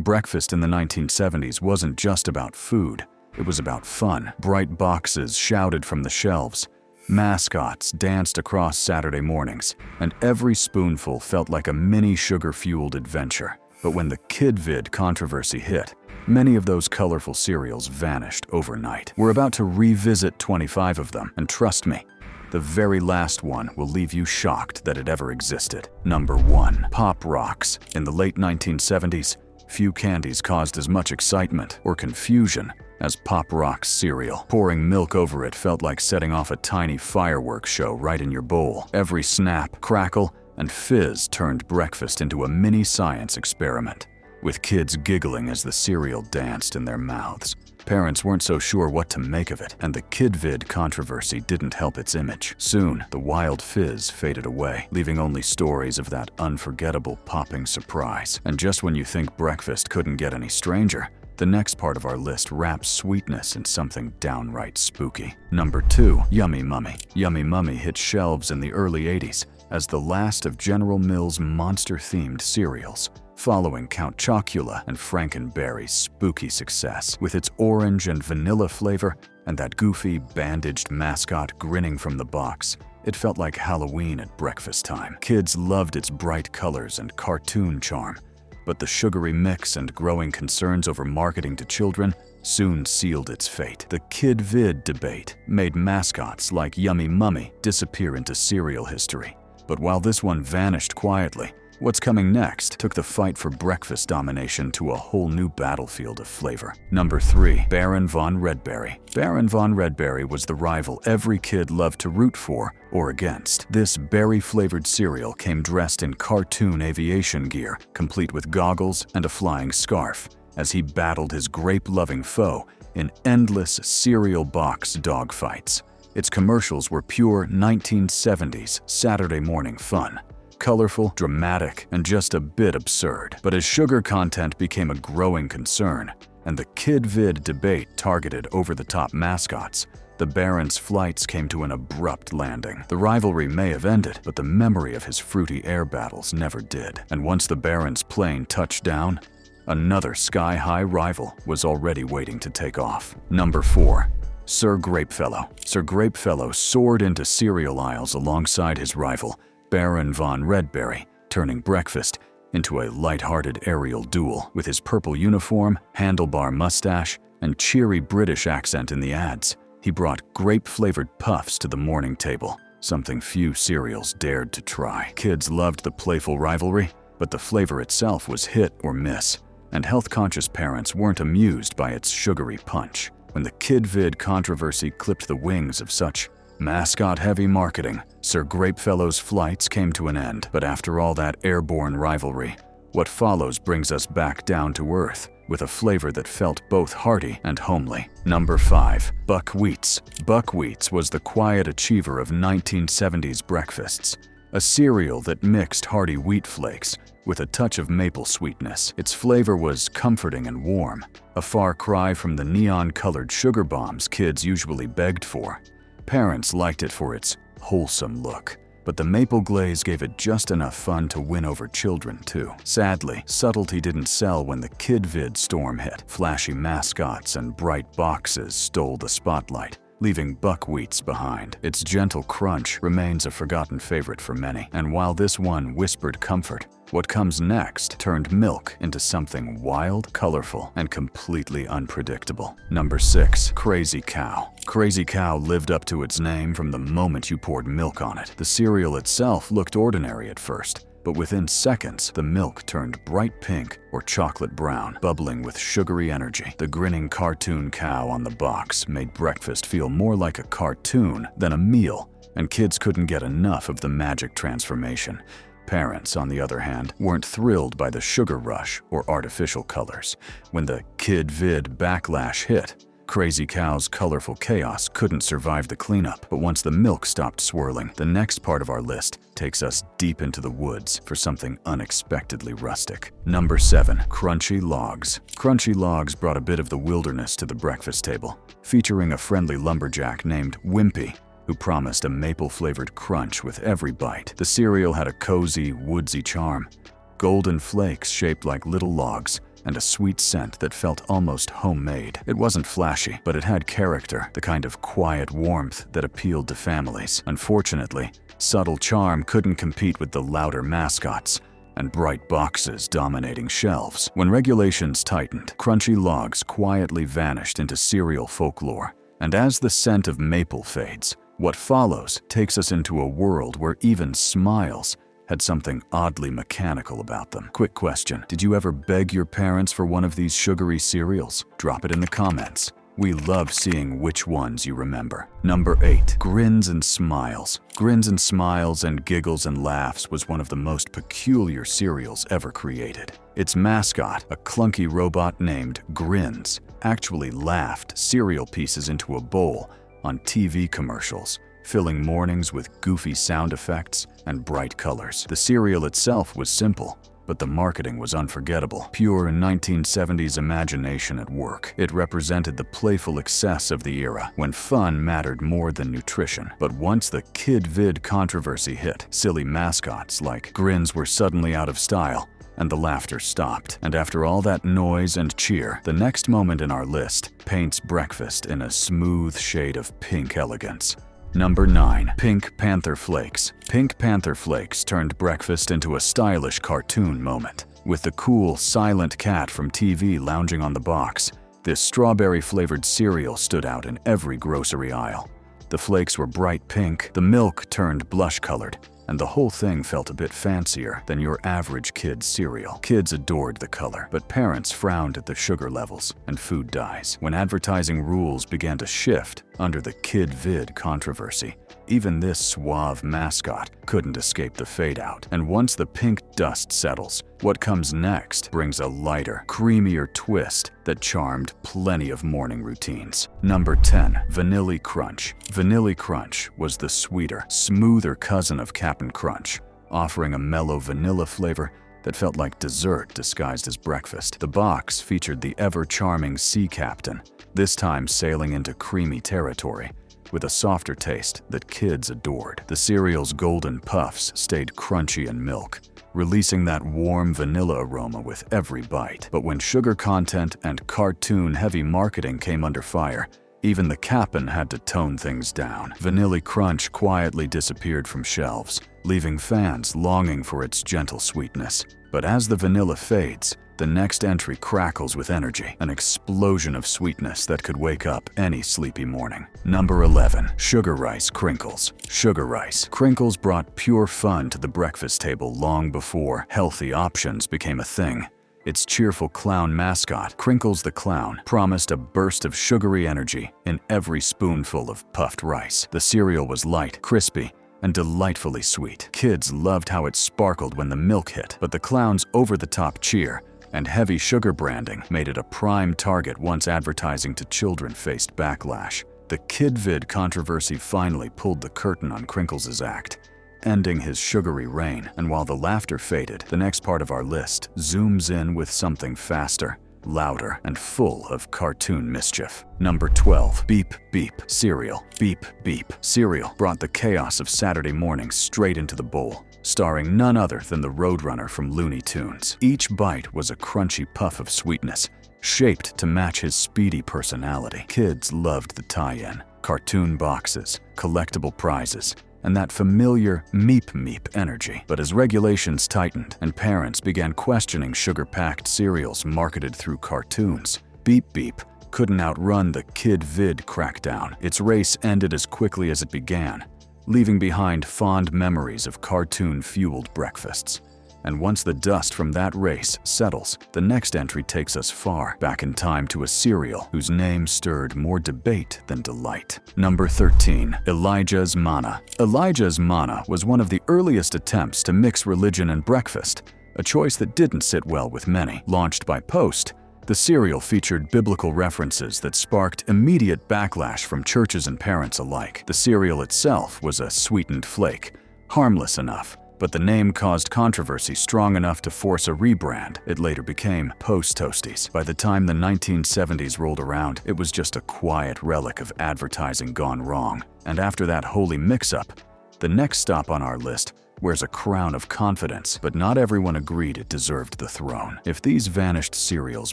Breakfast in the 1970s wasn't just about food. It was about fun. Bright boxes shouted from the shelves. Mascots danced across Saturday mornings, and every spoonful felt like a mini sugar-fueled adventure. But when the KidVid controversy hit, many of those colorful cereals vanished overnight. We're about to revisit 25 of them, and trust me, the very last one will leave you shocked that it ever existed. Number 1. Pop Rocks. In the late 1970s, few candies caused as much excitement or confusion as Pop Rocks cereal. Pouring milk over it felt like setting off a tiny fireworks show right in your bowl. Every snap, crackle, and fizz turned breakfast into a mini science experiment, with kids giggling as the cereal danced in their mouths. Parents weren't so sure what to make of it, and the KidVid controversy didn't help its image. Soon, the wild fizz faded away, leaving only stories of that unforgettable popping surprise. And just when you think breakfast couldn't get any stranger, the next part of our list wraps sweetness in something downright spooky. Number 2. Yummy Mummy. Yummy Mummy hit shelves in the early 80s as the last of General Mills' monster-themed cereals, following Count Chocula and Frankenberry's spooky success. With its orange and vanilla flavor and that goofy, bandaged mascot grinning from the box, it felt like Halloween at breakfast time. Kids loved its bright colors and cartoon charm, but the sugary mix and growing concerns over marketing to children soon sealed its fate. The KidVid debate made mascots like Yummy Mummy disappear into cereal history. But while this one vanished quietly, what's coming next took the fight for breakfast domination to a whole new battlefield of flavor. Number 3. Baron von Redberry. Baron von Redberry was the rival every kid loved to root for or against. This berry-flavored cereal came dressed in cartoon aviation gear, complete with goggles and a flying scarf, as he battled his grape-loving foe in endless cereal box dogfights. Its commercials were pure 1970s Saturday morning fun. Colorful, dramatic, and just a bit absurd. But as sugar content became a growing concern, and the KidVid debate targeted over-the-top mascots, the Baron's flights came to an abrupt landing. The rivalry may have ended, but the memory of his fruity air battles never did. And once the Baron's plane touched down, another sky-high rival was already waiting to take off. Number 4. Sir Grapefellow. Sir Grapefellow soared into cereal aisles alongside his rival, Baron von Redberry, turning breakfast into a light-hearted aerial duel. With his purple uniform, handlebar mustache, and cheery British accent in the ads, he brought grape-flavored puffs to the morning table, something few cereals dared to try. Kids loved the playful rivalry, but the flavor itself was hit or miss, and health-conscious parents weren't amused by its sugary punch. When the KidVid controversy clipped the wings of such mascot-heavy marketing, Sir Grapefellow's flights came to an end. But after all that airborne rivalry, what follows brings us back down to earth, with a flavor that felt both hearty and homely. Number 5. Buckwheats. Buckwheats was the quiet achiever of 1970s breakfasts, a cereal that mixed hearty wheat flakes with a touch of maple sweetness. Its flavor was comforting and warm, a far cry from the neon-colored sugar bombs kids usually begged for. Parents liked it for its wholesome look, but the maple glaze gave it just enough fun to win over children, too. Sadly, subtlety didn't sell when the KidVid storm hit. Flashy mascots and bright boxes stole the spotlight, leaving Buckwheats behind. Its gentle crunch remains a forgotten favorite for many, and while this one whispered comfort, what comes next turned milk into something wild, colorful, and completely unpredictable. Number 6. Crazy Cow. Crazy Cow lived up to its name from the moment you poured milk on it. The cereal itself looked ordinary at first, but within seconds, the milk turned bright pink or chocolate brown, bubbling with sugary energy. The grinning cartoon cow on the box made breakfast feel more like a cartoon than a meal, and kids couldn't get enough of the magic transformation. Parents, on the other hand, weren't thrilled by the sugar rush or artificial colors. When the KidVid backlash hit, Crazy Cow's colorful chaos couldn't survive the cleanup. But once the milk stopped swirling, the next part of our list takes us deep into the woods for something unexpectedly rustic. Number 7. Crunchy Logs. Crunchy Logs brought a bit of the wilderness to the breakfast table, featuring a friendly lumberjack named Wimpy, who promised a maple-flavored crunch with every bite. The cereal had a cozy, woodsy charm. Golden flakes shaped like little logs and a sweet scent that felt almost homemade. It wasn't flashy, but it had character, the kind of quiet warmth that appealed to families. Unfortunately, subtle charm couldn't compete with the louder mascots and bright boxes dominating shelves. When regulations tightened, crunchy logs quietly vanished into cereal folklore. And as the scent of maple fades, what follows takes us into a world where even Smiles had something oddly mechanical about them. Quick question, did you ever beg your parents for one of these sugary cereals? Drop it in the comments. We love seeing which ones you remember. Number 8. Grins and Smiles. Grins and Smiles and Giggles and Laughs was one of the most peculiar cereals ever created. Its mascot, a clunky robot named Grins, actually laughed cereal pieces into a bowl on TV commercials, filling mornings with goofy sound effects and bright colors. The cereal itself was simple, but the marketing was unforgettable. Pure 1970s imagination at work. It represented the playful excess of the era, when fun mattered more than nutrition. But once the KidVid controversy hit, silly mascots like Grins were suddenly out of style, and the laughter stopped. And after all that noise and cheer, the next moment in our list paints breakfast in a smooth shade of pink elegance. Number 9. Pink Panther Flakes. Pink Panther Flakes turned breakfast into a stylish cartoon moment. With the cool, silent cat from TV lounging on the box, this strawberry-flavored cereal stood out in every grocery aisle. The flakes were bright pink, the milk turned blush-colored, and the whole thing felt a bit fancier than your average kid's cereal. Kids adored the color, but parents frowned at the sugar levels and food dyes. When advertising rules began to shift under the KidVid controversy, even this suave mascot couldn't escape the fade-out. And once the pink dust settles, what comes next brings a lighter, creamier twist that charmed plenty of morning routines. Number 10. Vanilla Crunch. Vanilla Crunch was the sweeter, smoother cousin of Cap'n Crunch, offering a mellow vanilla flavor that felt like dessert disguised as breakfast. The box featured the ever-charming sea captain, this time sailing into creamy territory, with a softer taste that kids adored. The cereal's golden puffs stayed crunchy in milk, releasing that warm vanilla aroma with every bite. But when sugar content and cartoon-heavy marketing came under fire, even the Cap'n had to tone things down. Vanilla Crunch quietly disappeared from shelves, leaving fans longing for its gentle sweetness. But as the vanilla fades, the next entry crackles with energy, an explosion of sweetness that could wake up any sleepy morning. Number 11. Sugar Rice Krinkles. Sugar Rice Krinkles brought pure fun to the breakfast table long before healthy options became a thing. Its cheerful clown mascot, Krinkles the Clown, promised a burst of sugary energy in every spoonful of puffed rice. The cereal was light, crispy, and delightfully sweet. Kids loved how it sparkled when the milk hit, but the clown's over-the-top cheer and heavy sugar branding made it a prime target once advertising to children faced backlash. The KidVid controversy finally pulled the curtain on Krinkles' act, ending his sugary reign. And while the laughter faded, the next part of our list zooms in with something faster, louder, and full of cartoon mischief. Number 12. Beep Beep Cereal. Beep Beep Cereal brought the chaos of Saturday mornings straight into the bowl, starring none other than the Roadrunner from Looney Tunes. Each bite was a crunchy puff of sweetness, shaped to match his speedy personality. Kids loved the tie-in, cartoon boxes, collectible prizes, and that familiar meep meep energy. But as regulations tightened and parents began questioning sugar-packed cereals marketed through cartoons, Beep Beep couldn't outrun the KidVid crackdown. Its race ended as quickly as it began, leaving behind fond memories of cartoon-fueled breakfasts. And once the dust from that race settles, the next entry takes us far back in time to a cereal whose name stirred more debate than delight. Number 13. Elijah's Manna. Elijah's Manna was one of the earliest attempts to mix religion and breakfast, a choice that didn't sit well with many. Launched by Post, the cereal featured biblical references that sparked immediate backlash from churches and parents alike. The cereal itself was a sweetened flake, harmless enough, but the name caused controversy strong enough to force a rebrand. It later became Post Toasties. By the time the 1970s rolled around, it was just a quiet relic of advertising gone wrong. And after that holy mix-up, the next stop on our list wears a crown of confidence, but not everyone agreed it deserved the throne. If these vanished cereals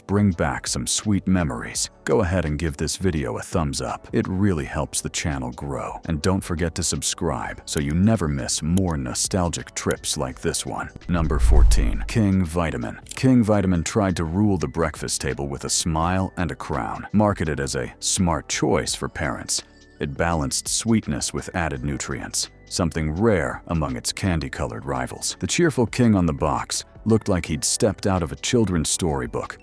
bring back some sweet memories, go ahead and give this video a thumbs up. It really helps the channel grow. And don't forget to subscribe so you never miss more nostalgic trips like this one. Number 14. King Vitamin. King Vitamin tried to rule the breakfast table with a smile and a crown. Marketed as a smart choice for parents, it balanced sweetness with added nutrients, something rare among its candy-colored rivals. The cheerful king on the box looked like he'd stepped out of a children's storybook,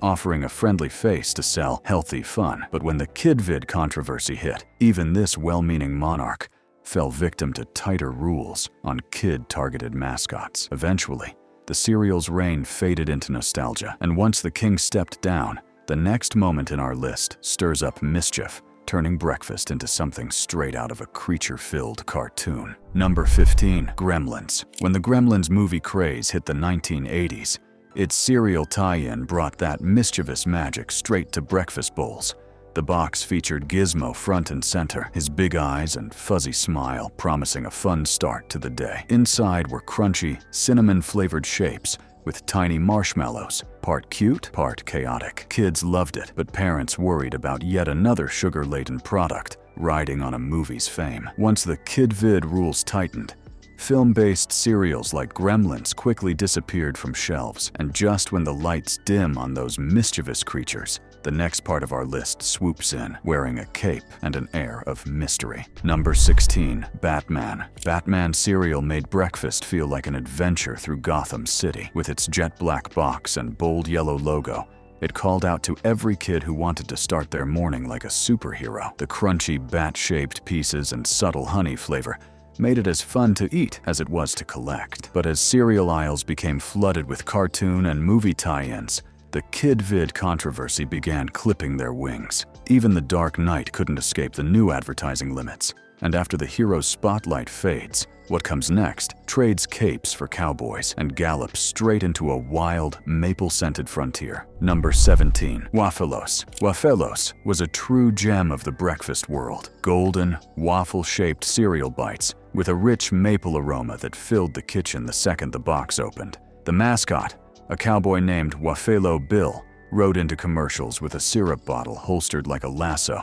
offering a friendly face to sell healthy fun. But when the KidVid controversy hit, even this well-meaning monarch fell victim to tighter rules on kid-targeted mascots. Eventually, the cereal's reign faded into nostalgia, and once the king stepped down, the next moment in our list stirs up mischief, turning breakfast into something straight out of a creature-filled cartoon. Number 15. Gremlins. When the Gremlins movie craze hit the 1980s, its cereal tie-in brought that mischievous magic straight to breakfast bowls. The box featured Gizmo front and center, his big eyes and fuzzy smile promising a fun start to the day. Inside were crunchy, cinnamon-flavored shapes with tiny marshmallows, part cute, part chaotic. Kids loved it, but parents worried about yet another sugar-laden product riding on a movie's fame. Once the KidVid rules tightened, film-based cereals like Gremlins quickly disappeared from shelves, and just when the lights dim on those mischievous creatures, the next part of our list swoops in, wearing a cape and an air of mystery. Number 16. Batman. Batman cereal made breakfast feel like an adventure through Gotham City. With its jet black box and bold yellow logo, it called out to every kid who wanted to start their morning like a superhero. The crunchy, bat-shaped pieces and subtle honey flavor made it as fun to eat as it was to collect. But as cereal aisles became flooded with cartoon and movie tie-ins, the KidVid controversy began clipping their wings. Even the Dark Knight couldn't escape the new advertising limits. And after the hero's spotlight fades, what comes next trades capes for cowboys and gallops straight into a wild, maple-scented frontier. Number 17. Waffilos. Waffilos was a true gem of the breakfast world. Golden, waffle-shaped cereal bites with a rich maple aroma that filled the kitchen the second the box opened. The mascot, a cowboy named Waffilos Bill, rode into commercials with a syrup bottle holstered like a lasso,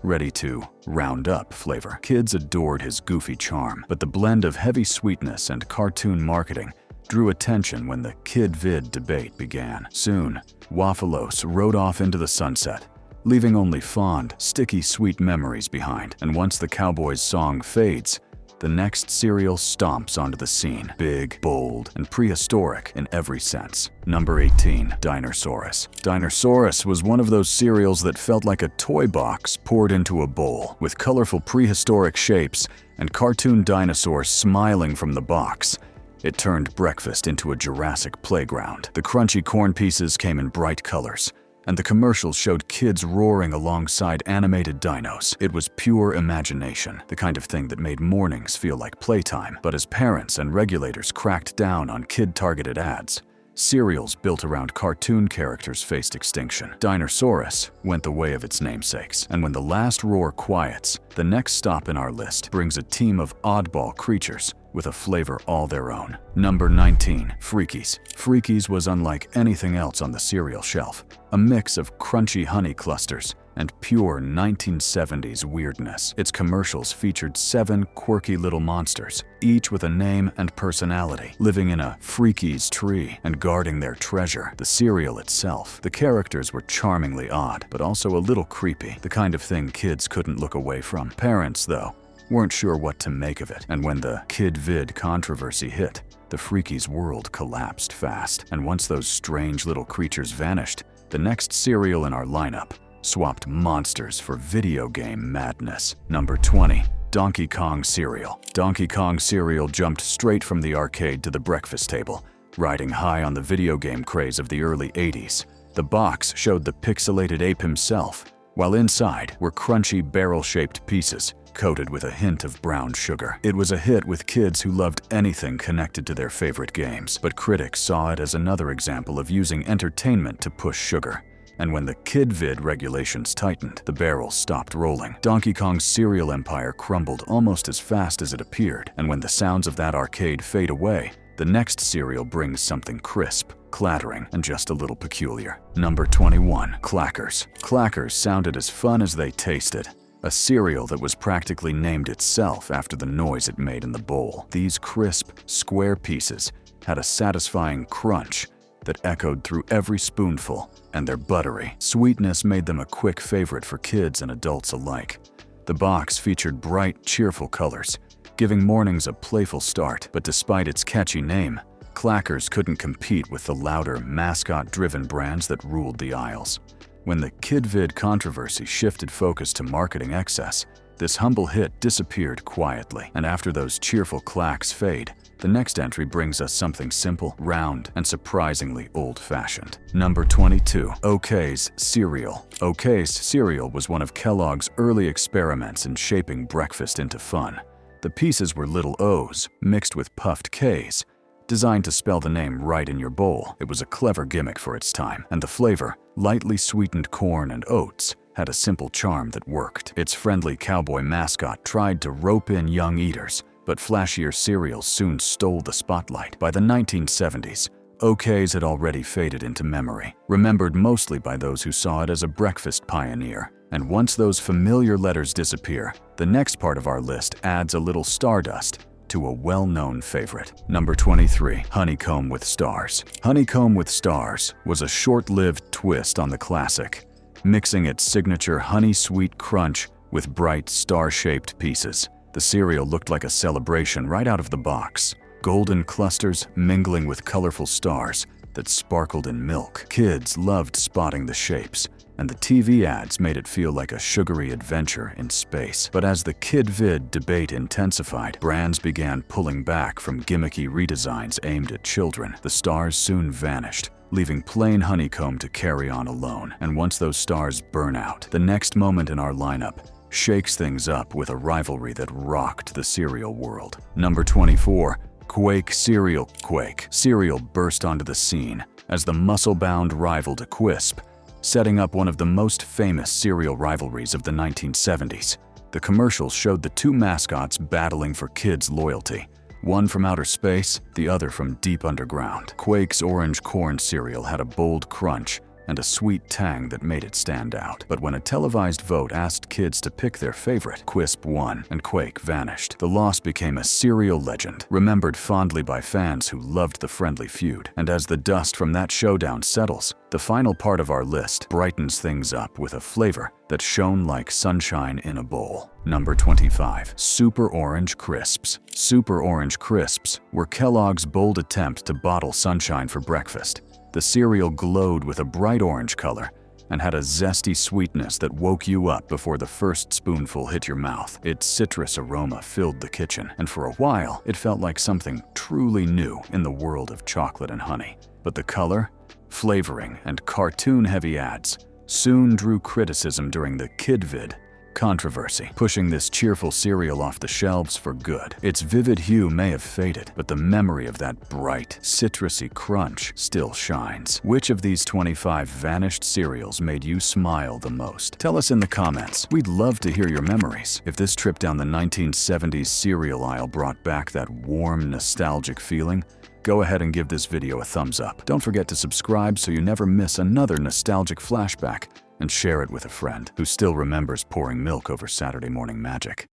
ready to round up flavor. Kids adored his goofy charm, but the blend of heavy sweetness and cartoon marketing drew attention when the KidVid debate began. Soon, Waffilos rode off into the sunset, leaving only fond, sticky sweet memories behind. And once the cowboy's song fades, the next cereal stomps onto the scene, big, bold, and prehistoric in every sense. Number 18. Dinosaurus. Dinosaurus was one of those cereals that felt like a toy box poured into a bowl, with colorful prehistoric shapes and cartoon dinosaurs smiling from the box. It turned breakfast into a Jurassic playground. The crunchy corn pieces came in bright colors, and the commercials showed kids roaring alongside animated dinos. It was pure imagination, the kind of thing that made mornings feel like playtime. But as parents and regulators cracked down on kid-targeted ads, cereals built around cartoon characters faced extinction. Dinosaurus went the way of its namesakes, and when the last roar quiets, the next stop in our list brings a team of oddball creatures with a flavor all their own. Number 19. Freakies. Freakies was unlike anything else on the cereal shelf, a mix of crunchy honey clusters and pure 1970s weirdness. Its commercials featured 7 quirky little monsters, each with a name and personality, living in a Freakies tree and guarding their treasure, the cereal itself. The characters were charmingly odd, but also a little creepy, the kind of thing kids couldn't look away from. Parents, though, weren't sure what to make of it, and when the KidVid controversy hit, the Freakies world collapsed fast. And once those strange little creatures vanished, the next cereal in our lineup swapped monsters for video game madness. Number 20. Donkey Kong cereal. Donkey Kong cereal jumped straight from the arcade to the breakfast table, riding high on the video game craze of the early 80s. The box showed the pixelated ape himself, while inside were crunchy barrel-shaped pieces coated with a hint of brown sugar. It was a hit with kids who loved anything connected to their favorite games, but critics saw it as another example of using entertainment to push sugar. And when the KidVid regulations tightened, the barrel stopped rolling. Donkey Kong's cereal empire crumbled almost as fast as it appeared, and when the sounds of that arcade fade away, the next cereal brings something crisp, clattering, and just a little peculiar. Number 21. Clackers. Clackers sounded as fun as they tasted. A cereal that was practically named itself after the noise it made in the bowl. These crisp, square pieces had a satisfying crunch that echoed through every spoonful, and their buttery sweetness made them a quick favorite for kids and adults alike. The box featured bright, cheerful colors, giving mornings a playful start, but despite its catchy name, Clackers couldn't compete with the louder, mascot-driven brands that ruled the aisles. When the KidVid controversy shifted focus to marketing excess, this humble hit disappeared quietly, and after those cheerful clacks fade, the next entry brings us something simple, round, and surprisingly old-fashioned. Number 22. OK's cereal. OK's cereal was one of Kellogg's early experiments in shaping breakfast into fun. The pieces were little O's mixed with puffed K's, designed to spell the name right in your bowl. It was a clever gimmick for its time, and the flavor, lightly sweetened corn and oats, had a simple charm that worked. Its friendly cowboy mascot tried to rope in young eaters, but flashier cereals soon stole the spotlight. By the 1970s, OK's had already faded into memory, remembered mostly by those who saw it as a breakfast pioneer. And once those familiar letters disappear, the next part of our list adds a little stardust to a well-known favorite. Number 23. Honeycomb with Stars. Honeycomb with Stars was a short-lived twist on the classic, mixing its signature honey-sweet crunch with bright, star-shaped pieces. The cereal looked like a celebration right out of the box, golden clusters mingling with colorful stars that sparkled in milk. Kids loved spotting the shapes, and the TV ads made it feel like a sugary adventure in space. But as the KidVid debate intensified, brands began pulling back from gimmicky redesigns aimed at children. The stars soon vanished, leaving plain honeycomb to carry on alone. And once those stars burn out, the next moment in our lineup shakes things up with a rivalry that rocked the cereal world. Number 24. Quake cereal. Quake cereal burst onto the scene as the muscle-bound rival to Quisp, setting up one of the most famous cereal rivalries of the 1970s. The commercials showed the two mascots battling for kids' loyalty, one from outer space, the other from deep underground. Quake's orange corn cereal had a bold crunch and a sweet tang that made it stand out. But when a televised vote asked kids to pick their favorite, Quisp won and Quake vanished. The loss became a cereal legend, remembered fondly by fans who loved the friendly feud. And as the dust from that showdown settles, the final part of our list brightens things up with a flavor that shone like sunshine in a bowl. Number 25. Super Orange Crisps. Super Orange Crisps were Kellogg's bold attempt to bottle sunshine for breakfast. The cereal glowed with a bright orange color and had a zesty sweetness that woke you up before the first spoonful hit your mouth. Its citrus aroma filled the kitchen, and for a while, it felt like something truly new in the world of chocolate and honey. But the color, flavoring, and cartoon-heavy ads soon drew criticism during the KidVid controversy, pushing this cheerful cereal off the shelves for good. Its vivid hue may have faded, but the memory of that bright, citrusy crunch still shines. Which of these 25 vanished cereals made you smile the most? Tell us in the comments. We'd love to hear your memories. If this trip down the 1970s cereal aisle brought back that warm, nostalgic feeling, go ahead and give this video a thumbs up. Don't forget to subscribe so you never miss another nostalgic flashback, and share it with a friend who still remembers pouring milk over Saturday morning magic.